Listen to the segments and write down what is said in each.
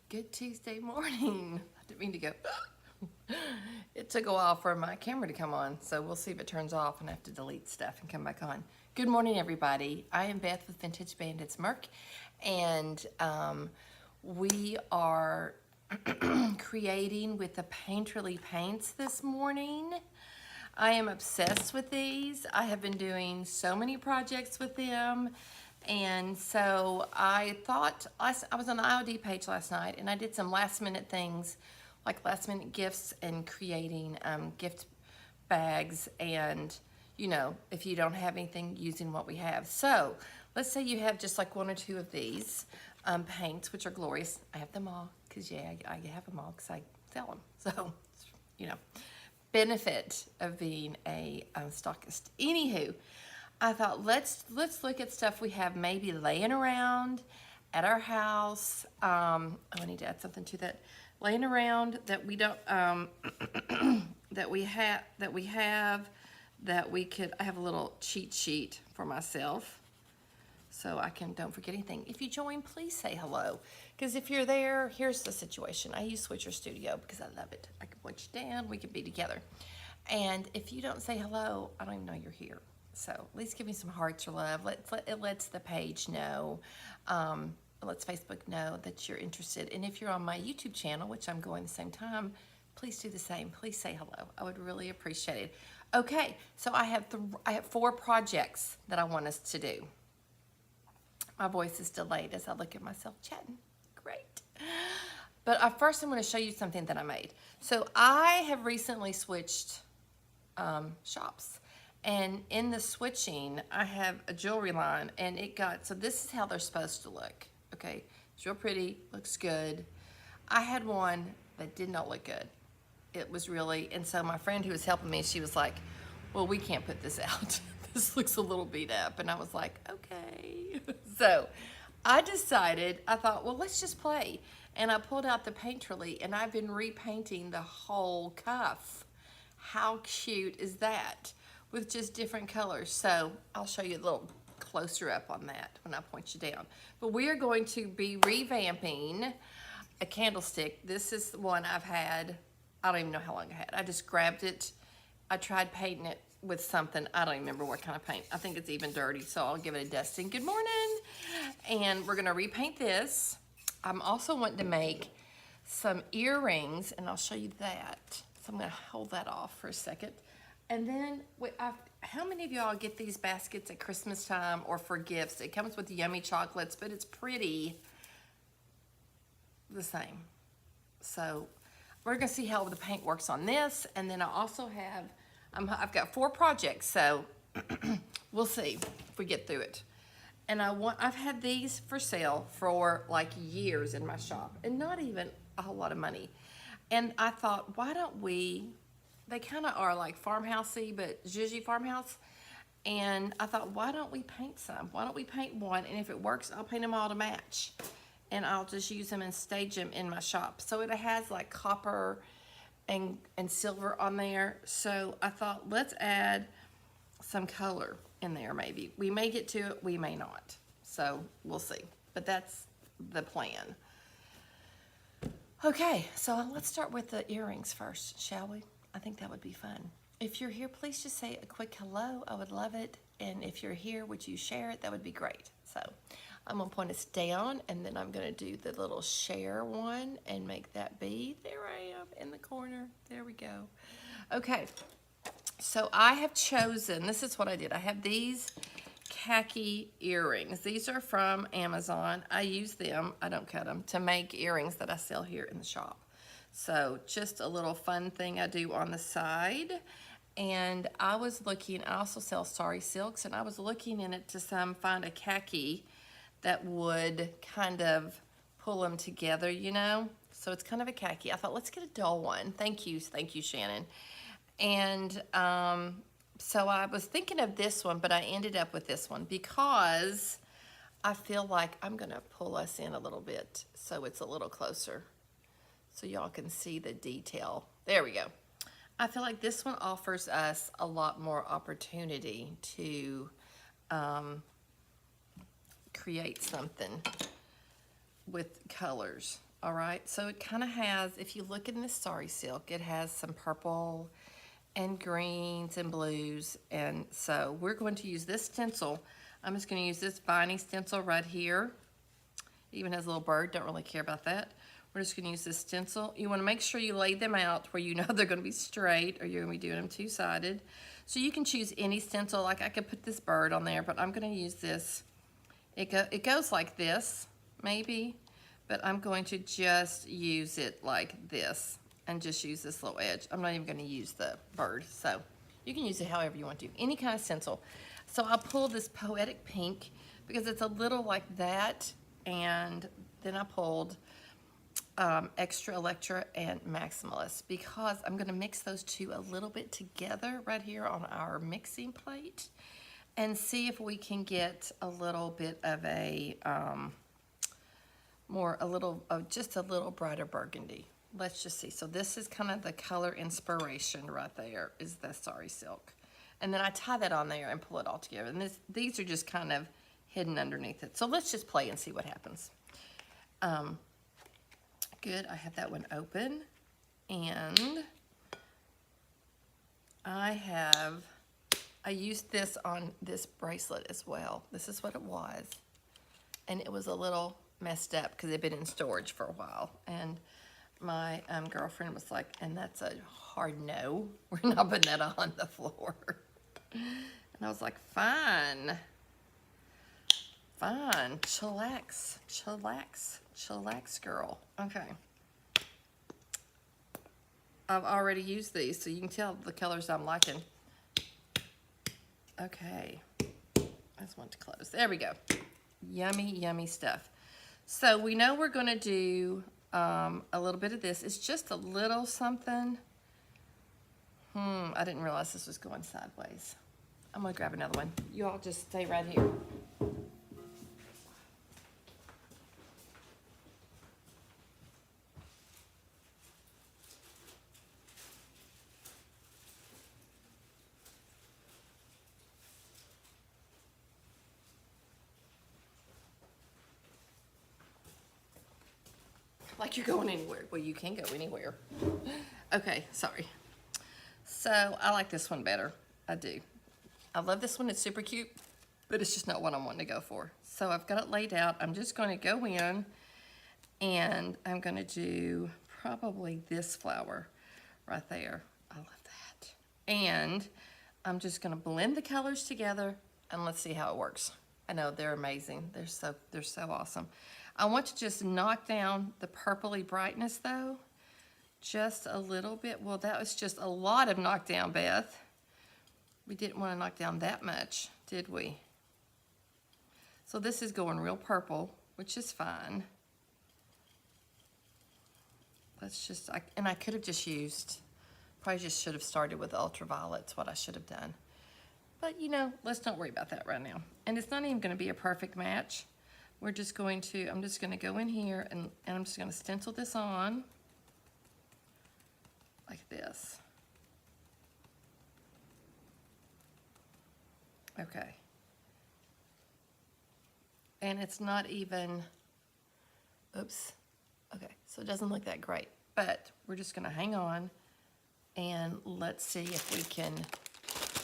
Good Tuesday morning. I didn't mean to go. It took a while for my camera to come on, so we'll see if it turns off and I have to delete stuff and come back on. Good morning, everybody. I am Beth with Vintage Bandits Merc, and we are creating with the Painterly paints this morning. I am obsessed with these. I have been doing so many projects with them. And so I thought, I was on the IOD page last night and I did some last minute things, like last minute gifts and creating gift bags and, you know, if you don't have anything, using what we have. So let's say you have just like one or two of these paints, which are glorious. I have them all because, yeah, I have them all because I sell them. So, you know, benefit of being a stockist. Anywho, I thought let's look at stuff we have maybe laying around at our house. Oh, I need to add something to that. Laying around that we don't that we could. I have a little cheat sheet for myself, so I can don't forget anything. If you join, please say hello. Because if you're there, here's the situation. I use Switcher Studio because I love it. I can put you down. We can be together. And if you don't say hello, I don't even know you're here. So at least give me some hearts or love. It lets the page know, it lets Facebook know that you're interested. And if you're on my YouTube channel, which I'm going the same time, please do the same. Please say hello. I would really appreciate it. Okay, so I have 4 projects that I want us to do. My voice is delayed as I look at myself chatting. Great. But first I'm going to show you something that I made. So I have recently switched shops. And in the switching, I have a jewelry line, and so this is how they're supposed to look, okay? It's real pretty, looks good. I had one that did not look good. It was really, and so my friend who was helping me, she was like, well, we can't put this out. This looks a little beat up. And I was like, okay. So I thought, well, let's just play. And I pulled out the Painterly, and I've been repainting the whole cuff. How cute is that? With just different colors. So I'll show you a little closer up on that when I point you down. But we are going to be revamping a candlestick. This is the one I've had, I don't even know how long I had. I just grabbed it. I tried painting it with something. I don't even remember what kind of paint. I think it's even dirty, so I'll give it a dusting. Good morning. And we're gonna repaint this. I'm also wanting to make some earrings, and I'll show you that. So I'm gonna hold that off for a second. And then, how many of y'all get these baskets at Christmas time or for gifts? It comes with yummy chocolates, but it's pretty the same. So we're gonna see how the paint works on this. And then I also have, I've got 4 projects, so we'll see if we get through it. And I've had these for sale for like years in my shop and not even a whole lot of money. And I thought, why don't they kind of are like farmhousey, but zhuzhy farmhouse. And I thought, why don't we paint some? Why don't we paint one? And if it works, I'll paint them all to match. And I'll just use them and stage them in my shop. So it has like copper and silver on there. So I thought, let's add some color in there maybe. We may get to it, we may not. So we'll see. But that's the plan. Okay, so let's start with the earrings first, shall we? I think that would be fun. If you're here, please just say a quick hello. I would love it. And if you're here, would you share it? That would be great. So I'm gonna point us down, and then I'm gonna do the little share one and make that be. There I am in the corner. There we go. Okay, so I have chosen, this is what I did. I have these khaki earrings. These are from Amazon. I use them, I don't cut them, to make earrings that I sell here in the shop. So just a little fun thing I do on the side. And I was looking, I also sell sari silks, and I was looking in it to find a khaki that would kind of pull them together, you know? So it's kind of a khaki. I thought, let's get a dull one. Thank you, Shannon. And so I was thinking of this one, but I ended up with this one because I feel like I'm gonna pull us in a little bit so it's a little closer, so y'all can see the detail. There we go. I feel like this one offers us a lot more opportunity to create something with colors. All right, so it kind of has, if you look in this sari silk, it has some purple and greens and blues. And so we're going to use this stencil. I'm just going to use this viney stencil right here. It even has a little bird, don't really care about that. We're just going to use this stencil. You want to make sure you lay them out where you know they're going to be straight, or you're going to be doing them two-sided. So you can choose any stencil. Like I could put this bird on there, but I'm going to use this. It goes like this, maybe, but I'm going to just use it like this and just use this little edge. I'm not even going to use the bird. So you can use it however you want to, any kind of stencil. So I'll pull this Poetic Pink because it's a little like that, and then I pulled Extra Electra and Maximalist because I'm going to mix those two a little bit together right here on our mixing plate and see if we can get a little bit of a just a little brighter burgundy. Let's just see. So this is kind of the color inspiration right there, is the sari silk. And then I tie that on there and pull it all together. And these are just kind of hidden underneath it. So let's just play and see what happens. Good, I have that one open. And I used this on this bracelet as well. This is what it was. And it was a little messed up because it had been in storage for a while. And my girlfriend was like, and that's a hard no. We're not putting that on the floor. And I was like, fine. Fine. Chillax. Chillax. Chillax, girl. Okay. I've already used these, so you can tell the colors I'm liking. Okay. I just want to close. There we go. Yummy, yummy stuff. So we know we're going to do a little bit of this. It's just a little something. I didn't realize this was going sideways. I'm going to grab another one. You all just stay right here. Like you're going anywhere. Well, you can go anywhere. Okay, sorry. So I like this one better. I do. I love this one. It's super cute, but it's just not what I'm wanting to go for. So I've got it laid out. I'm just going to go in and I'm going to do probably this flower right there. I love that. And I'm just going to blend the colors together and let's see how it works. I know they're amazing. They're so awesome. I want to just knock down the purpley brightness though, just a little bit. Well, that was just a lot of knockdown, Beth. We didn't want to knock down that much, did we? So this is going real purple, which is fine. Let's just, and I could have just used, probably just should have started with ultraviolet. It's what I should have done. But you know, let's not worry about that right now. And it's not even going to be a perfect match. We're just going to, I'm just going to go in here and I'm just going to stencil this on like this. Okay. And it's not even, oops. Okay, so it doesn't look that great, but we're just going to hang on and let's see if we can.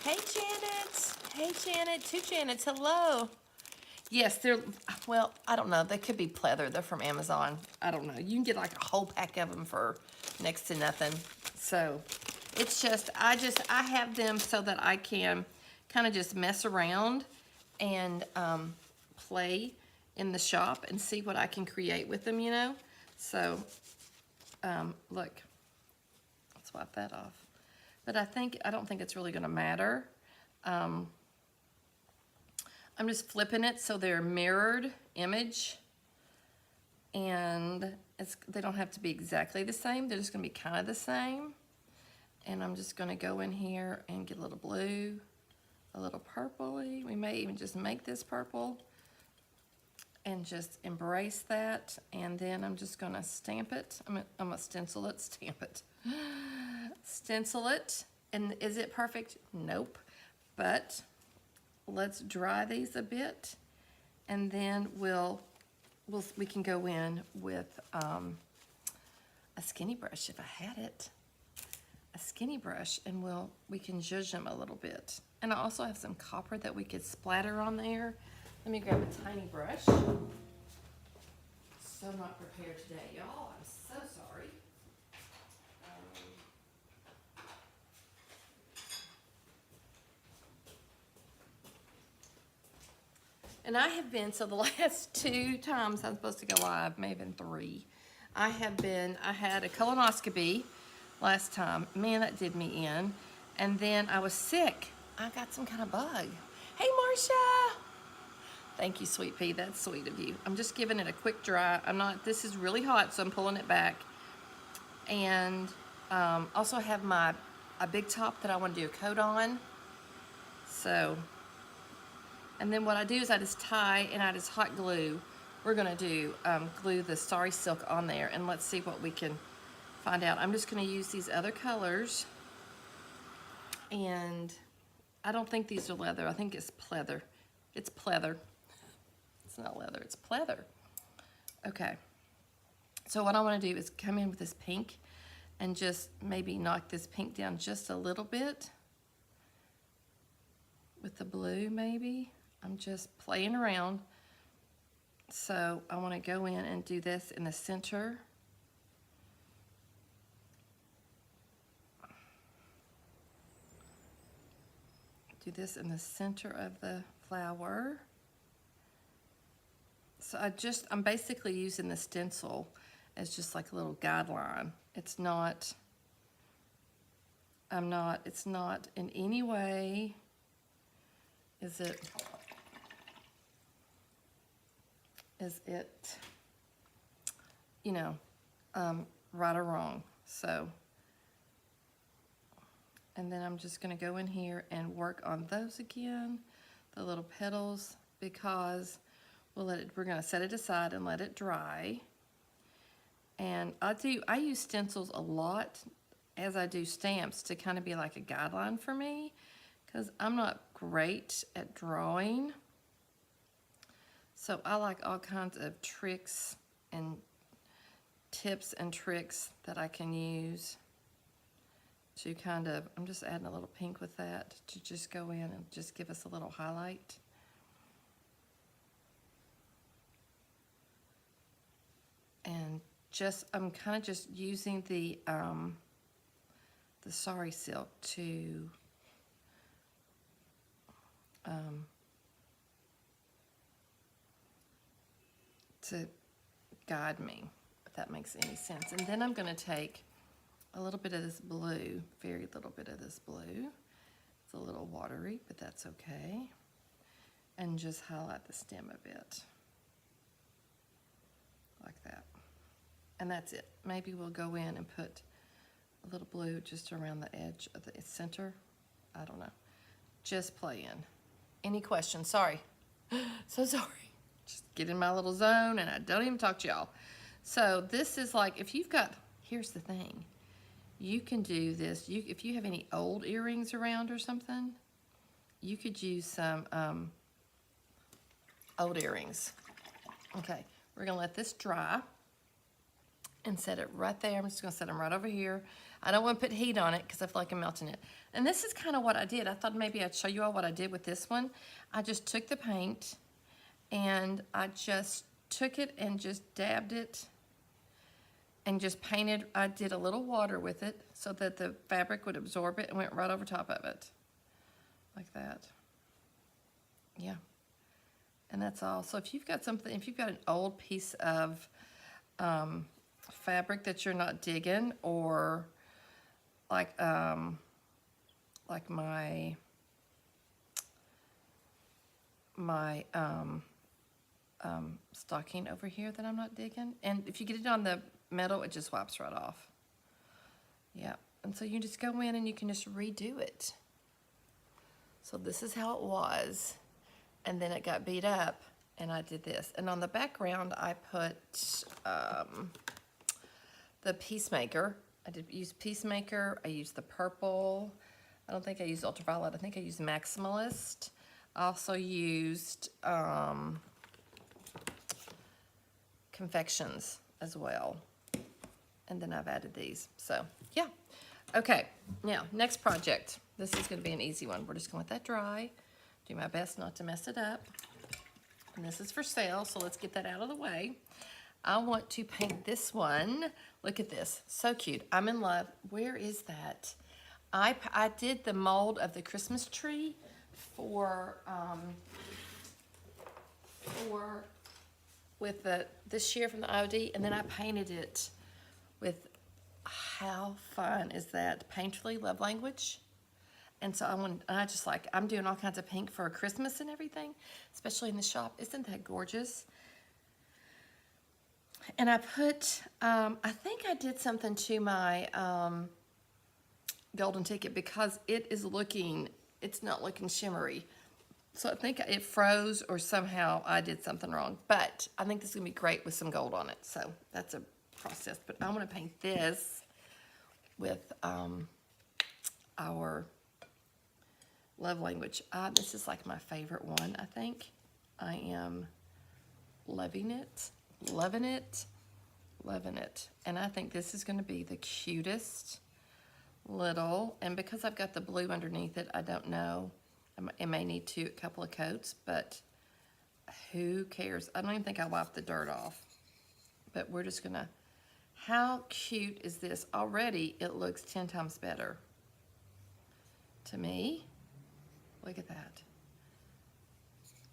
Hey, Janet. Hey, Janet. Two Janets. Hello. Yes, they're, well, I don't know. They could be pleather. They're from Amazon. I don't know. You can get like a whole pack of them for next to nothing. So it's just, I have them so that I can kind of just mess around and play in the shop and see what I can create with them, you know? So, look, let's wipe that off. But I don't think it's really gonna matter. I'm just flipping it so they're mirrored image, and they don't have to be exactly the same. They're just gonna be kind of the same. And I'm just gonna go in here and get a little blue, a little purpley. We may even just make this purple and just embrace that. And then I'm just gonna stamp it. I'm gonna stencil it, stamp it. Stencil it. And is it perfect? Nope. But let's dry these a bit, and then we can go in with a skinny brush if I had it. A skinny brush, and we can zhuzh them a little bit. And I also have some copper that we could splatter on there. Let me grab a tiny brush. So not prepared today, y'all. I'm so sorry. And I have been, so the last 2 times I'm supposed to go live, maybe even 3, I had a colonoscopy last time. Man, that did me in. And then I was sick. I got some kind of bug. Hey, Marcia. Thank you, Sweet Pea. That's sweet of you. I'm just giving it a quick dry. This is really hot, so I'm pulling it back. And also have a big top that I want to do a coat on. So, and then what I do is I just tie and I just hot glue. We're gonna do glue the Starry Silk on there, and let's see what we can find out. I'm just gonna use these other colors, and I don't think these are leather. I think it's pleather. It's pleather. It's not leather, it's pleather. Okay, so what I wanna do is come in with this pink and just maybe knock this pink down just a little bit with the blue maybe. I'm just playing around. So I wanna go in and do this in the center. Do this in the center of the flower. So I'm basically using the stencil as just like a little guideline. It's not in any way, is it, you know, right or wrong. So, and then I'm just gonna go in here and work on those again, the little petals, because we're gonna set it aside and let it dry. And I use stencils a lot as I do stamps to kind of be like a guideline for me, because I'm not great at drawing. So I like all kinds of tricks and tips and tricks that I can use to kind of, I'm just adding a little pink with that to just go in and just give us a little highlight. And I'm kind of just using the Starry Silk to guide me, if that makes any sense. And then I'm going to take a little bit of this blue, very little bit of this blue. It's a little watery, but that's okay. And just highlight the stem a bit, like that. And that's it. Maybe we'll go in and put a little blue just around the edge of the center. I don't know. Just playing. Any questions? Sorry. So sorry. Just get in my little zone and I don't even talk to y'all. So this is like, if you've got, here's the thing. You can do this. If you have any old earrings around or something, you could use some old earrings. Okay, we're gonna let this dry and set it right there. I'm just gonna set them right over here. I don't wanna put heat on it because I feel like I'm melting it. And this is kind of what I did. I thought maybe I'd show you all what I did with this one. I just took the paint and I just took it and just dabbed it and just painted. I did a little water with it so that the fabric would absorb it and went right over top of it. Like that. Yeah. And that's all. So if you've got something, if you've got an old piece of fabric that you're not digging, or like my stocking over here that I'm not digging, and if you get it on the metal, it just wipes right off. Yeah, and so you just go in and you can just redo it. So this is how it was, and then it got beat up, and I did this. And on the background, I put the Peacemaker. I did use Peacemaker. I used the purple. I don't think I used Ultraviolet. I think I used Maximalist. I also used Confections as well. And then I've added these. So, yeah. Okay, now, next project. This is going to be an easy one. We're just going to let that dry. Do my best not to mess it up. And this is for sale, so let's get that out of the way. I want to paint this one. Look at this. So cute. I'm in love. Where is that? I did the mold of the Christmas tree for with this year from the IOD, and then I painted it with, how fun is that? Painterly Love Language. And so I'm doing all kinds of pink for Christmas and everything, especially in the shop. Isn't that gorgeous? And I put, I think I did something to my golden ticket because it's not looking shimmery. So I think it froze or somehow I did something wrong. But I think this is going to be great with some gold on it. So that's a process. But I'm going to paint this with our love language. This is like my favorite one, I think. I am loving it, loving it, loving it. And I think this is going to be the cutest little, and because I've got the blue underneath it, I don't know. It may need a couple of coats, but who cares? I don't even think I wiped the dirt off. But we're just gonna, how cute is this? Already it looks 10 times better to me. Look at that.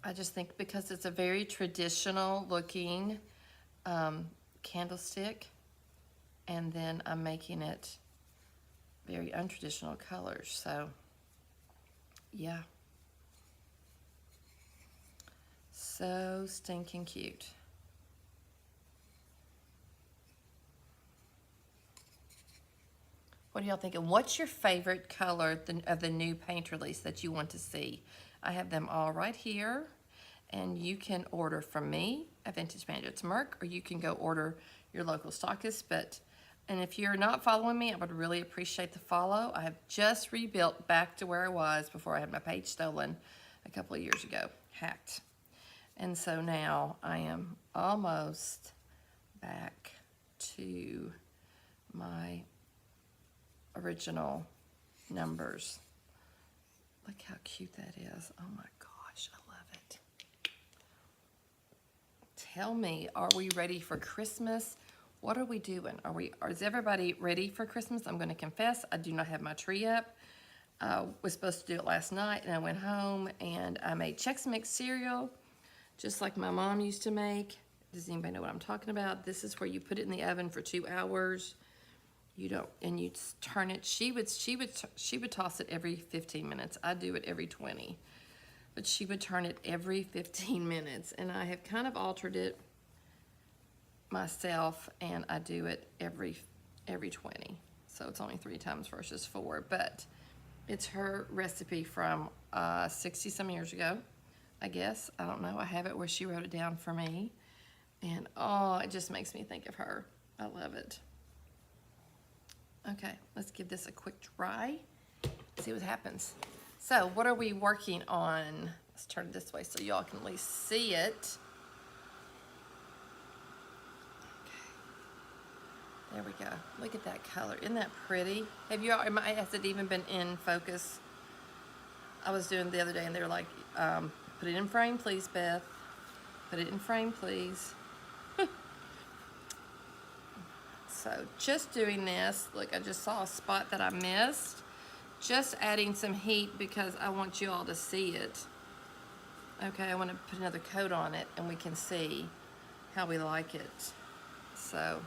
I just think because it's a very traditional looking candlestick, and then I'm making it very untraditional colors. So yeah, so stinking cute. What are y'all thinking? What's your favorite color of the new paint release that you want to see? I have them all right here, and you can order from me at Vintage Bandits Merc, or you can go order your local stockist. And if you're not following me, I would really appreciate the follow. I have just rebuilt back to where I was before I had my page stolen a couple of years ago, hacked. And so now I am almost back to my original numbers. Look how cute that is. Oh my gosh, I love it. Tell me, are we ready for Christmas? What are we doing? Is everybody ready for Christmas? I'm going to confess, I do not have my tree up. I was supposed to do it last night, and I went home and I made Chex Mix cereal, just like my mom used to make. Does anybody know what I'm talking about? This is where you put it in the oven for 2 hours. You turn it. She would toss it every 15 minutes. I do it every 20, but she would turn it every 15 minutes, and I have kind of altered it myself, and I do it every 20. So it's only 3 times versus 4, but it's her recipe from 60 some years ago, I guess. I don't know. I have it where she wrote it down for me, and oh, it just makes me think of her. I love it. Okay, let's give this a quick dry, see what happens. So what are we working on? Let's turn it this way so y'all can at least see it. Okay. There we go. Look at that color. Isn't that pretty? Has it even been in focus? I was doing it the other day and they were like, put it in frame, please, Beth. Put it in frame, please. So just doing this, look, I just saw a spot that I missed. Just adding some heat because I want you all to see it. Okay, I want to put another coat on it and we can see how we like it. So,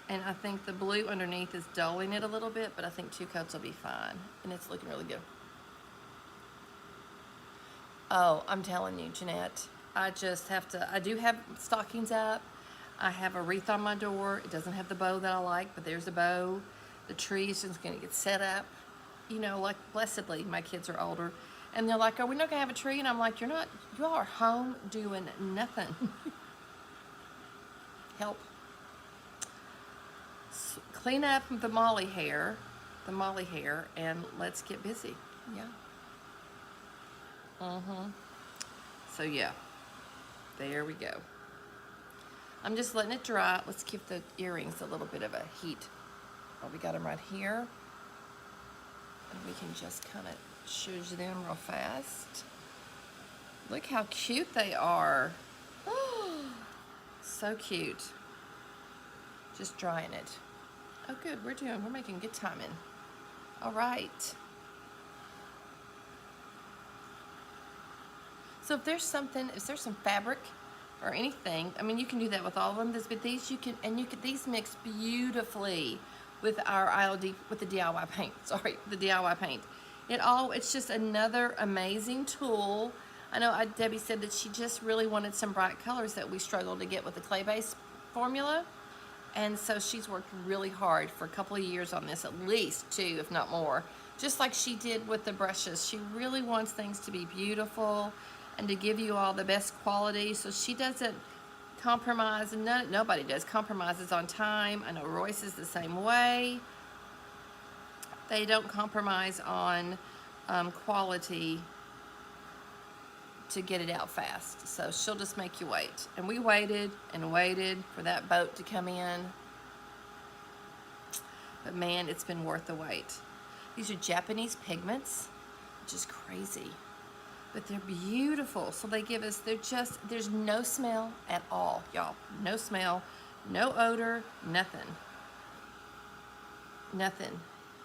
and I think the blue underneath is dulling it a little bit, but I think 2 coats will be fine. And it's looking really good. Oh, I'm telling you, Jeanette, I do have stockings up. I have a wreath on my door. It doesn't have the bow that I like, but there's a bow. The tree is just gonna get set up. You know, like blessedly, my kids are older. And they're like, are we not gonna have a tree? And I'm like, you are home doing nothing. Help. Clean up the molly hair, and let's get busy. Yeah. So yeah, there we go. I'm just letting it dry. Let's give the earrings a little bit of a heat. Oh, we got them right here. And we can just kind of choose them real fast. Look how cute they are. So cute. Just drying it. Oh, good. We're making good timing. All right. So if there's some fabric or anything, I mean, you can do that with all of them. But these these mix beautifully with our ILD, with the DIY paint. Sorry, the DIY paint. It's just another amazing tool. I know Debbie said that she just really wanted some bright colors that we struggled to get with the clay-based formula. And so she's worked really hard for a couple of years on this, at least 2, if not more. Just like she did with the brushes. She really wants things to be beautiful and to give you all the best quality. So she doesn't compromise, and nobody does compromises on time. I know Royce is the same way. They don't compromise on quality to get it out fast. So she'll just make you wait. And we waited and waited for that boat to come in. But man, it's been worth the wait. These are Japanese pigments, which is crazy. But they're beautiful. So they give us, there's no smell at all, y'all. No smell, no odor, nothing. Nothing.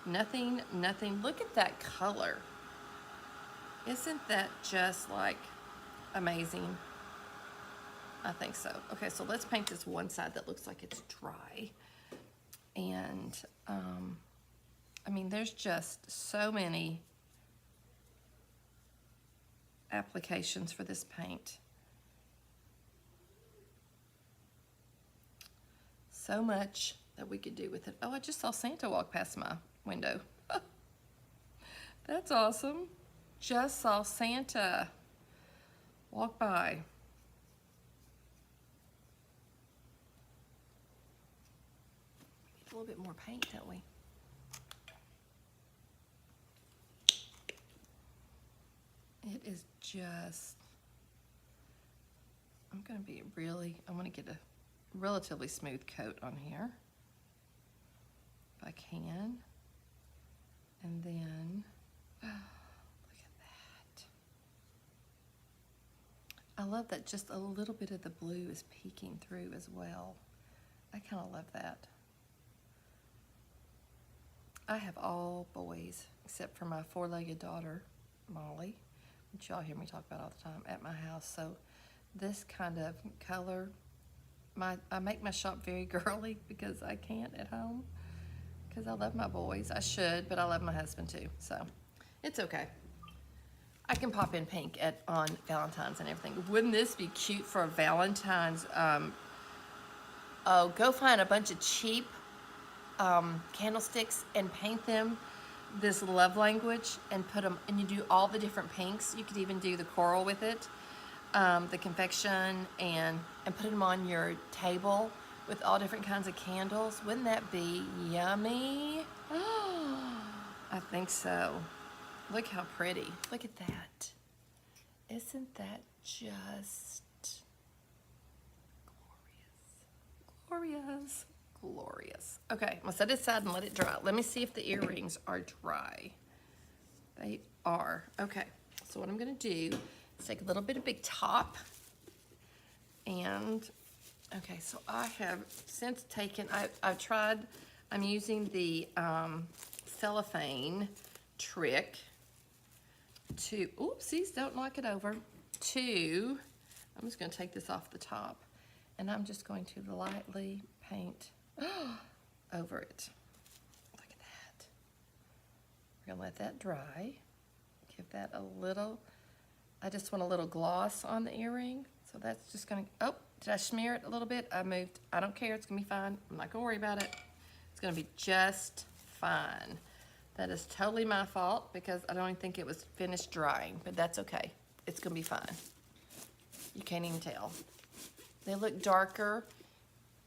Nothing, nothing. Look at that color. Isn't that just like amazing? I think so. Okay, so let's paint this one side that looks like it's dry. And, I mean, there's just so many applications for this paint. So much that we could do with it. Oh, I just saw Santa walk past my window. That's awesome. Just saw Santa walk by. We need a little bit more paint, don't we? It is just, I'm going to get a relatively smooth coat on here, if I can. And then, look at that. I love that just a little bit of the blue is peeking through as well. I kind of love that. I have all boys, except for my 4-legged daughter, Molly, which y'all hear me talk about all the time at my house. So this kind of color, I make my shop very girly because I can't at home, because I love my boys. I should, but I love my husband too, so it's okay. I can pop in pink on Valentine's and everything. Wouldn't this be cute for a Valentine's? Oh, go find a bunch of cheap candlesticks and paint them this love language and put them, and you do all the different pinks. You could even do the coral with it, the confection, and put them on your table with all different kinds of candles. Wouldn't that be yummy? I think so. Look how pretty. Look at that. Isn't that just glorious? Glorious. Glorious. Okay, I'm gonna set it aside and let it dry. Let me see if the earrings are dry. They are. Okay, so what I'm gonna do is take a little bit of Big Top, and okay, so I have since taken, I've tried, I'm using the cellophane trick to, oopsies, don't knock it over, I'm just gonna take this off the top, and I'm just going to lightly paint over it. Look at that. We're gonna let that dry. Give that a little, I just want a little gloss on the earring. So that's just gonna, oh, did I smear it a little bit? I moved, I don't care, it's gonna be fine. I'm not gonna worry about it. It's gonna be just fine. That is totally my fault because I don't even think it was finished drying, but that's okay. It's gonna be fine. You can't even tell. They look darker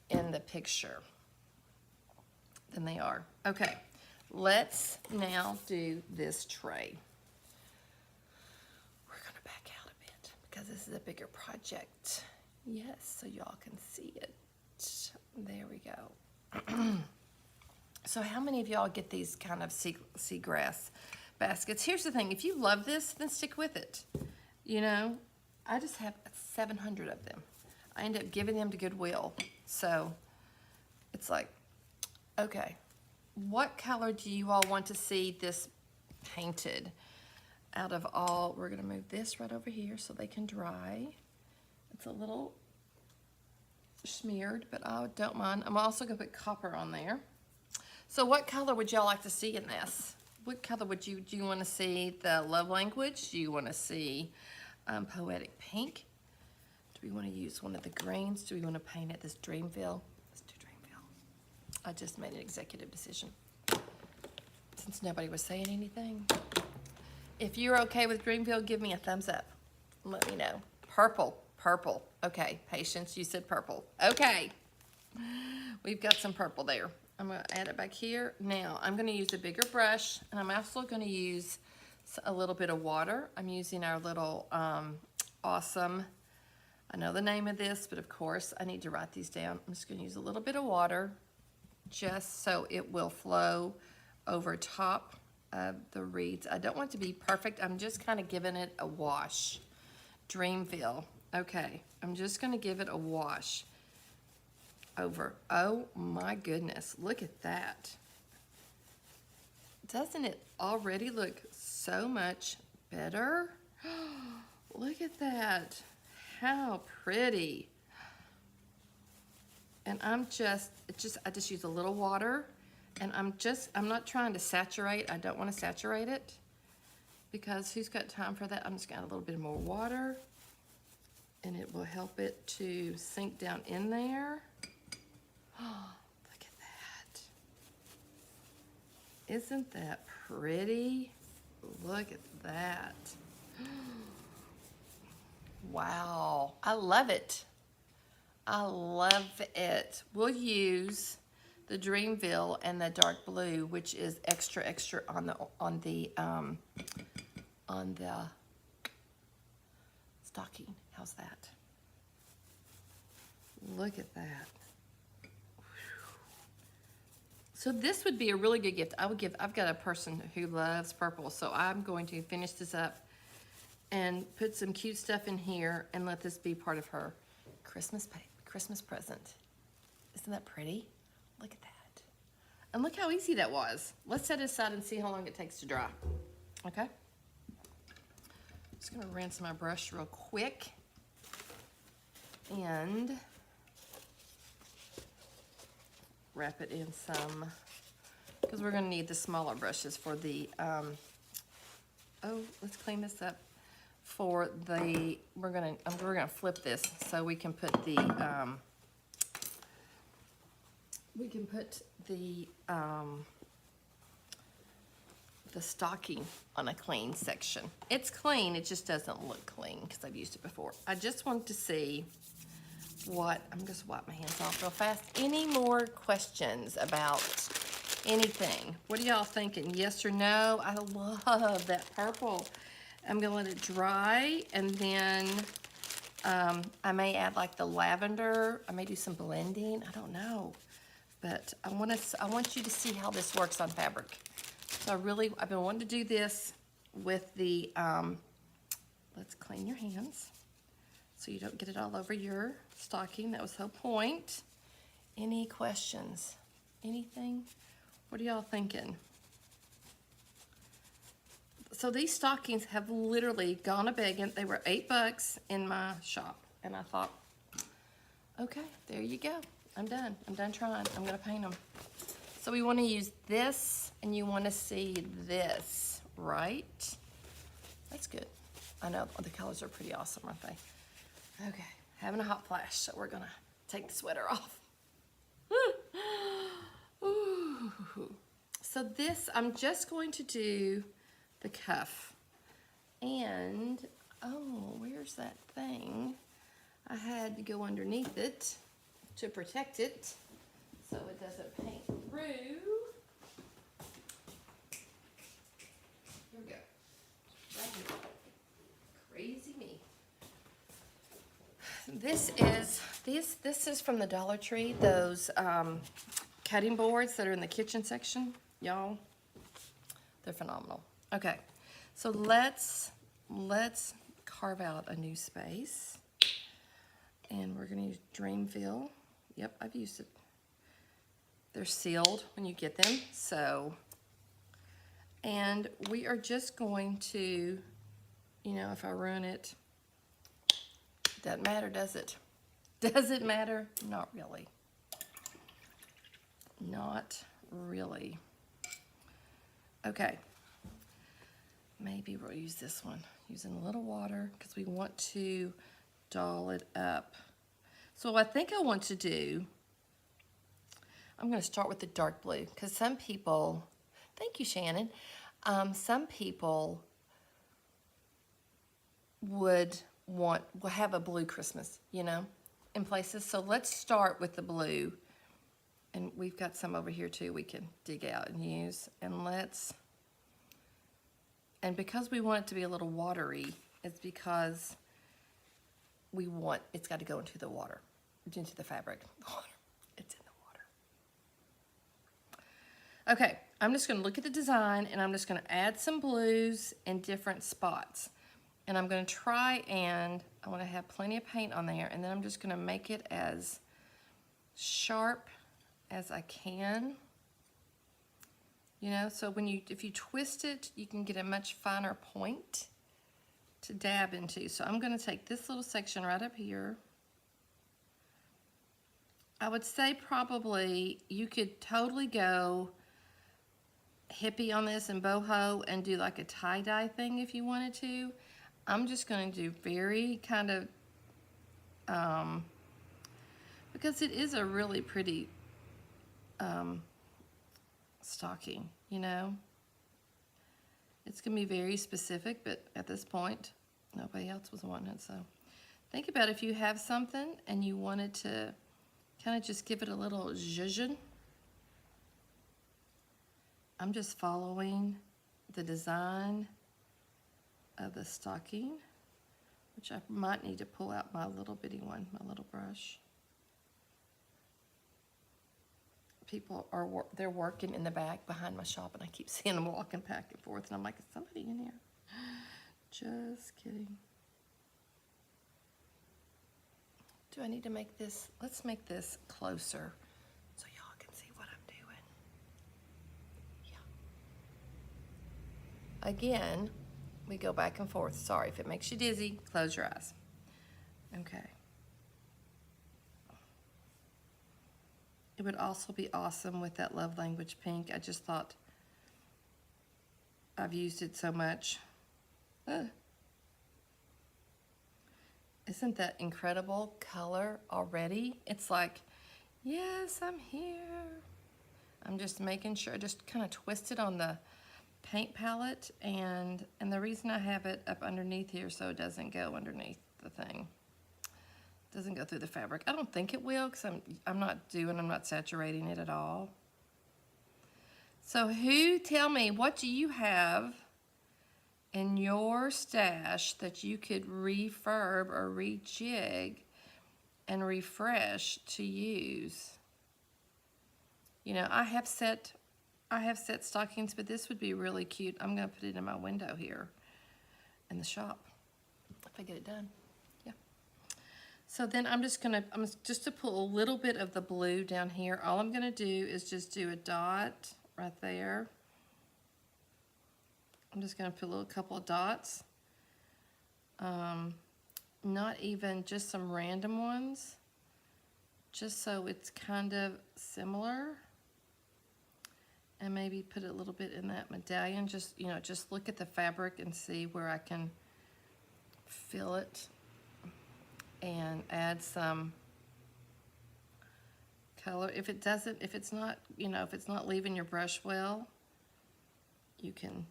in the picture than they are. Okay, let's now do this tray. We're gonna back out a bit because this is a bigger project. Yes, so y'all can see it. There we go. So how many of y'all get these kind of seagrass baskets? Here's the thing, if you love this, then stick with it. You know, I just have 700 of them. I end up giving them to Goodwill. So it's like, okay, what color do you all want to see this painted? Out of all, we're gonna move this right over here so they can dry. It's a little smeared, but I don't mind. I'm also gonna put copper on there. So what color would y'all like to see in this? What color would do you wanna see the love language? Do you wanna see poetic pink? Do we wanna use one of the greens? Do we wanna paint it this Dreamville? Let's do Dreamville. I just made an executive decision. Since nobody was saying anything. If you're okay with Dreamville, give me a thumbs up. Let me know. Purple, purple. Okay, Patience, you said purple. Okay, we've got some purple there. I'm gonna add it back here. Now, I'm gonna use a bigger brush, and I'm also gonna use a little bit of water. I'm using our little awesome, I know the name of this, but of course, I need to write these down. I'm just gonna use a little bit of water, just so it will flow over top of the reeds. I don't want it to be perfect. I'm just kind of giving it a wash. Dreamville. Okay, I'm just gonna give it a wash over. Oh my goodness, look at that. Doesn't it already look so much better? Look at that. How pretty. And I just use a little water. And I'm not trying to saturate. I don't want to saturate it because who's got time for that? I'm just gonna add a little bit more water and it will help it to sink down in there. Oh, look at that. Isn't that pretty? Look at that. Wow, I love it. I love it. We'll use the Dreamville and the dark blue, which is extra on the stocking. How's that? Look at that. So this would be a really good gift. I've got a person who loves purple, so I'm going to finish this up and put some cute stuff in here and let this be part of her Christmas present. Isn't that pretty? Look at that. And look how easy that was. Let's set it aside and see how long it takes to dry. Okay? Just gonna rinse my brush real quick. And wrap it in some, because we're gonna need the smaller brushes for the, let's clean this up. For the, we're gonna flip this so we can put the, the stocking on a clean section. It's clean, it just doesn't look clean because I've used it before. I just want to see what, I'm just wipe my hands off real fast. Any more questions about anything? What are y'all thinking? Yes or no? I love that purple. I'm gonna let it dry and then I may add like the lavender. I may do some blending, I don't know. But I want you to see how this works on fabric. So I've been wanting to do this with the, let's clean your hands so you don't get it all over your stocking. That was the whole point. Any questions? Anything? What are y'all thinking? So these stockings have literally gone a-begging. They were $8 in my shop. And I thought, okay, there you go. I'm done trying. I'm gonna paint them. So we wanna use this and you wanna see this, right? That's good. I know the colors are pretty awesome, aren't they? Okay, having a hot flash, so we're gonna take the sweater off. Ooh. So this, I'm just going to do the cuff. And, oh, where's that thing? I had to go underneath it to protect it so it doesn't paint through. Here we go. Right here. Crazy me. This is from the Dollar Tree, those cutting boards that are in the kitchen section, y'all. They're phenomenal. Okay, so let's carve out a new space. And we're gonna use Dreamville. Yep, I've used it. They're sealed when you get them, so. And we are just going to, you know, if I ruin it, doesn't matter, does it? Does it matter? Not really. Not really. Okay. Maybe we'll use this one. Using a little water because we want to doll it up. So what I think I want to do, I'm going to start with the dark blue because some people, thank you, Shannon, some people will have a blue Christmas, you know, in places. So let's start with the blue. And we've got some over here too we can dig out and use. And because we want it to be a little watery, it's because it's got to go into the water, into the fabric. It's in the water. Okay, I'm just going to look at the design and I'm just going to add some blues in different spots. And I'm going to try and I want to have plenty of paint on there, and then I'm just going to make it as sharp as I can. You know, so if you twist it, you can get a much finer point to dab into. So I'm going to take this little section right up here. I would say probably you could totally go hippie on this and boho and do like a tie-dye thing if you wanted to. I'm just going to do very kind of, because it is a really pretty stocking, you know. It's going to be very specific, but at this point, nobody else was wanting it. So think about if you have something and you wanted to kind of just give it a little zhuzh. I'm just following the design of the stocking, which I might need to pull out my little bitty one, my little brush. People they're working in the back behind my shop, and I keep seeing them walking back and forth, and I'm like, is somebody in here? Just kidding. Do I need to make this? Let's make this closer so y'all can see what I'm doing. Yeah. Again, we go back and forth. Sorry if it makes you dizzy. Close your eyes. Okay. It would also be awesome with that love language pink. I just thought I've used it so much. Isn't that incredible color already? It's like, yes, I'm here. I'm just making sure, just kind of twist it on the paint palette, and the reason I have it up underneath here so it doesn't go underneath the thing. It doesn't go through the fabric. I don't think it will because I'm not saturating it at all. So tell me, what do you have in your stash that you could refurb or rejig and refresh to use? You know, I have set stockings, but this would be really cute. I'm going to put it in my window here in the shop if I get it done. Yeah. So then I'm just to pull a little bit of the blue down here. All I'm going to do is just do a dot right there. I'm just going to put a couple of dots. Not even just some random ones, just so it's kind of similar. And maybe put a little bit in that medallion. Just look at the fabric and see where I can fill it and add some color. If it's not leaving your brush well, you can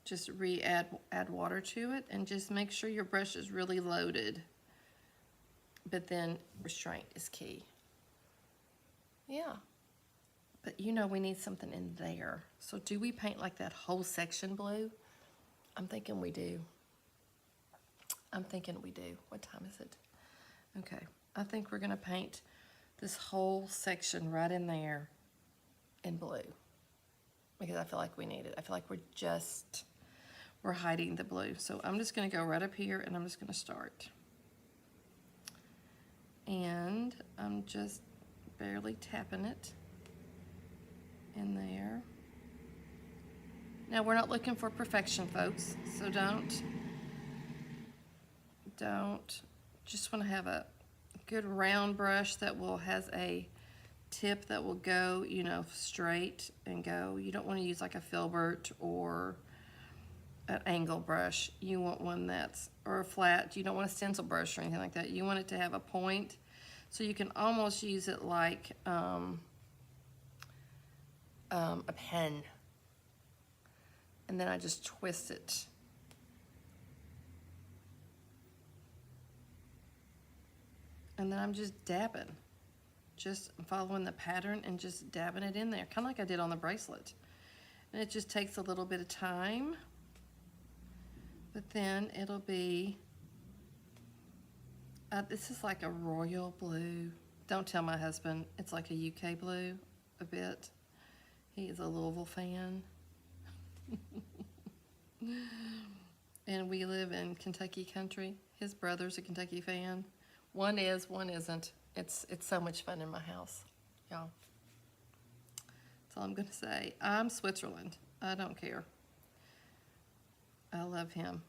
just add water to it, and just make sure your brush is really loaded. But then restraint is key. Yeah. But we need something in there. So do we paint like that whole section blue? I'm thinking we do. What time is it? Okay, I think we're gonna paint this whole section right in there in blue because I feel like we need it. I feel like we're hiding the blue. So I'm just gonna go right up here and I'm just gonna start. And I'm just barely tapping it in there. Now we're not looking for perfection, folks, so don't, just wanna have a good round brush that has a tip that will go, you know, straight and go. You don't wanna use like a filbert or an angle brush. You want one that's, or a flat. You don't want a stencil brush or anything like that. You want it to have a point, so you can almost use it like a pen. And then I just twist it. And then I'm just dabbing, just following the pattern and just dabbing it in there, kind of like I did on the bracelet. And it just takes a little bit of time. But then it'll be, this is like a royal blue. Don't tell my husband, it's like a UK blue a bit. He is a Louisville fan. And we live in Kentucky country. His brother's a Kentucky fan. One is, one isn't. It's so much fun in my house, y'all. That's all I'm gonna say. I'm Switzerland. I don't care. I love him.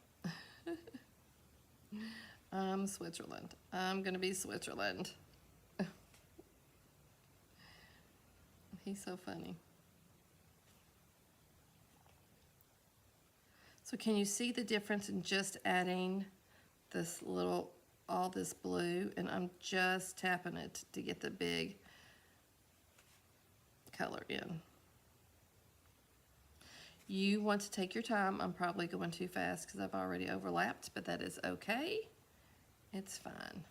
I'm Switzerland. I'm gonna be Switzerland. He's so funny. So can you see the difference in just adding this little, all this blue, and I'm just tapping it to get the big color in. You want to take your time. I'm probably going too fast because I've already overlapped, but that is okay. It's fine.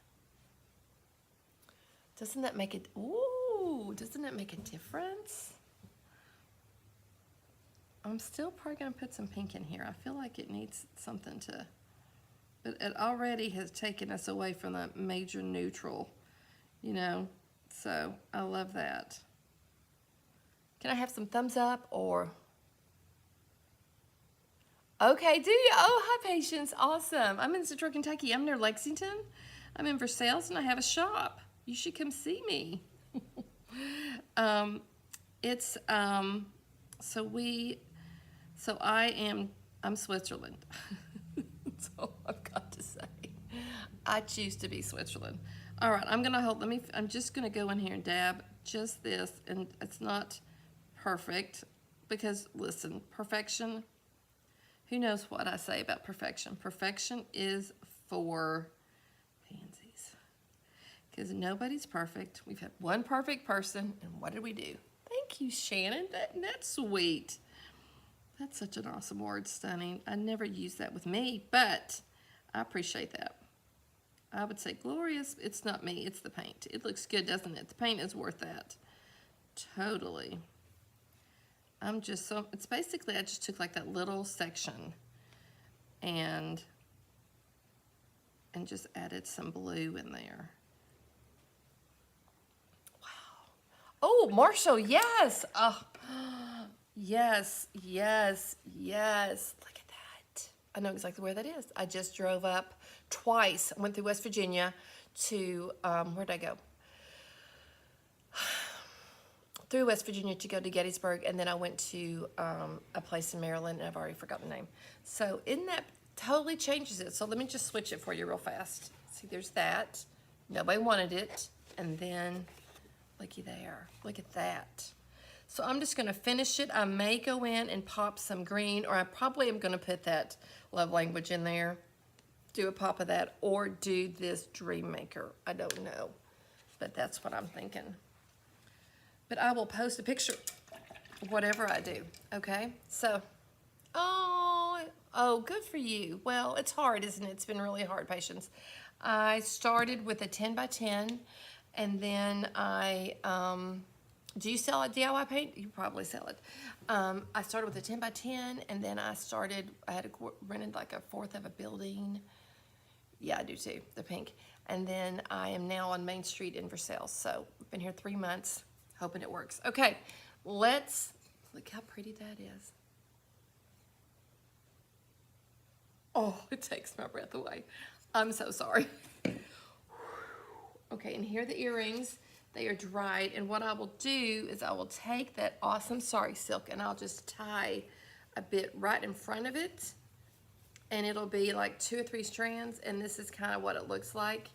Doesn't that make it, ooh, doesn't it make a difference? I'm still probably gonna put some pink in here. I feel like it needs something to, but it already has taken us away from the major neutral, you know, so I love that. Can I have some thumbs up or? Okay, do you? Oh, hi, Patience. Awesome. I'm in Central Kentucky. I'm near Lexington. I'm in Versailles and I have a shop. You should come see me. I'm Switzerland. That's all I've got to say. I choose to be Switzerland. All right, I'm just gonna go in here and dab just this, and it's not perfect because listen, perfection, who knows what I say about perfection? Perfection is for pansies. Because nobody's perfect. We've had one perfect person, and what did we do? Thank you, Shannon. That's sweet. That's such an awesome word, stunning. I never use that with me, but I appreciate that. I would say glorious. It's not me, it's the paint. It looks good, doesn't it? The paint is worth that. Totally. It's basically, I just took like that little section and just added some blue in there. Wow. Oh, Marshall, yes. Oh, yes, yes, yes. Look at that. I know exactly where that is. I just drove up twice. I went through West Virginia to, where'd I go? Through West Virginia to go to Gettysburg, and then I went to a place in Maryland, and I've already forgotten the name. So isn't that totally changes it? So let me just switch it for you real fast. See, there's that. Nobody wanted it. And then, looky there. Look at that. So I'm just gonna finish it. I may go in and pop some green, or I probably am gonna put that love language in there, do a pop of that, or do this Dream Maker. I don't know, but that's what I'm thinking. But I will post a picture, whatever I do, okay? So, oh, good for you. Well, it's hard, isn't it? It's been really hard, Patience. I started with a 10 by 10, and then do you sell it DIY paint? You probably sell it. I started with a 10 by 10, and then I had rented like a fourth of a building. Yeah, I do too, the pink. And then I am now on Main Street in Versailles. So I've been here 3 months, hoping it works. Okay, let's look how pretty that is. Oh, it takes my breath away. I'm so sorry. Okay, and here are the earrings. They are dried, and what I will do is I will take that awesome sari silk and I'll just tie a bit right in front of it, and it'll be like 2 or 3 strands, and this is kind of what it looks like.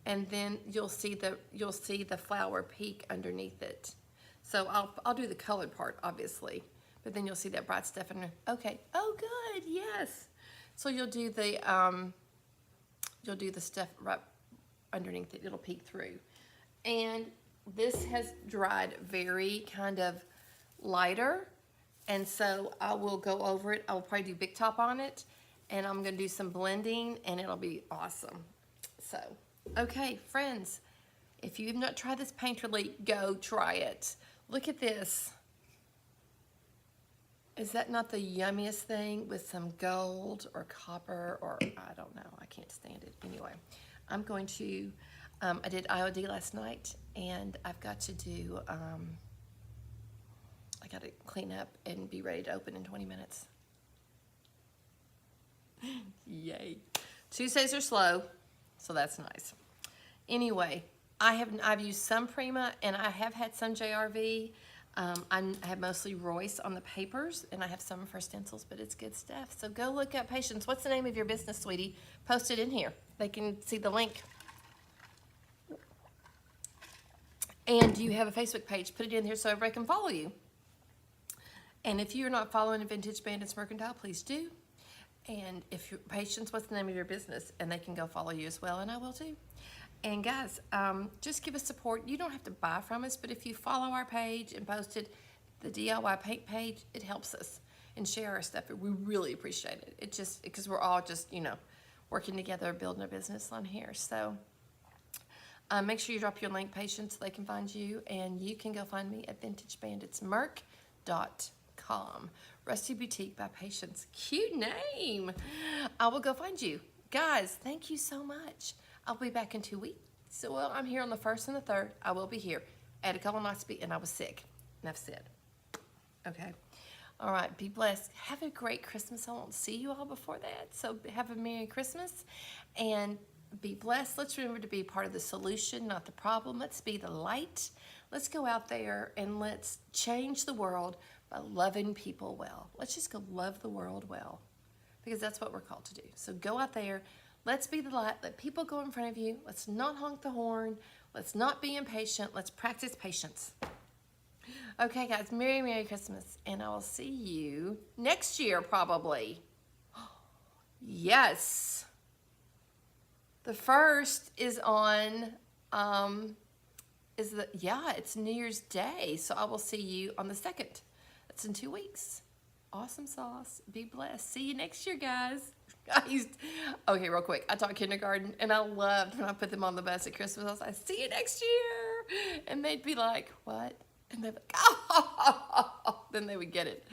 And then you'll see the flower peak underneath it. So I'll do the colored part, obviously, but then you'll see that bright stuff under. Okay. Oh, good. Yes. So you'll do the stuff right underneath it. It'll peek through. And this has dried very kind of lighter, and so I will go over it. I will probably do Big Top on it, and I'm going to do some blending, and it'll be awesome. So, okay, friends, if you have not tried this painterly, go try it. Look at this. Is that not the yummiest thing with some gold or copper or I don't know. I can't stand it. Anyway, I'm going to, I did IOD last night, and I've got to do, I got to clean up and be ready to open in 20 minutes. Yay. Tuesdays are slow, so that's nice. Anyway, I've used some Prima, and I have had some JRV. I have mostly Royce on the papers, and I have some for stencils, but it's good stuff. So go look up Patience. What's the name of your business, sweetie? Post it in here. They can see the link. And you have a Facebook page. Put it in here so everybody can follow you. And if you're not following Vintage Bandits Mercantile, please do. And if you're Patience, what's the name of your business? And they can go follow you as well, and I will too. And guys, just give us support. You don't have to buy from us, but if you follow our page and post it, the DIY paint page, it helps us, and share our stuff. We really appreciate it. It just, because we're all just, you know, working together, building a business on here. So make sure you drop your link, Patience, so they can find you, and you can go find me at vintagebanditsmerc.com. Rusty Boutique by Patience. Cute name. I will go find you. Guys, thank you so much. I'll be back in 2 weeks. So, well, I'm here on the 1st and the 3rd. I will be here. I had a colonoscopy and I was sick. Enough said. Okay. All right. Be blessed. Have a great Christmas. I won't see you all before that. So have a Merry Christmas and be blessed. Let's remember to be part of the solution, not the problem. Let's be the light. Let's go out there and let's change the world by loving people well. Let's just go love the world well, because that's what we're called to do. So go out there. Let's be the light. Let people go in front of you. Let's not honk the horn. Let's not be impatient. Let's practice patience. Okay, guys, Merry, Merry Christmas. And I will see you next year, probably. Yes. The 1st is on, it's New Year's Day. So I will see you on the 2nd. That's in 2 weeks. Awesome sauce. Be blessed. See you next year, guys. Okay, real quick. I taught kindergarten, and I loved when I put them on the bus at Christmas. I was like, see you next year. And they'd be like, what? And they'd be like, oh. Then they would get it.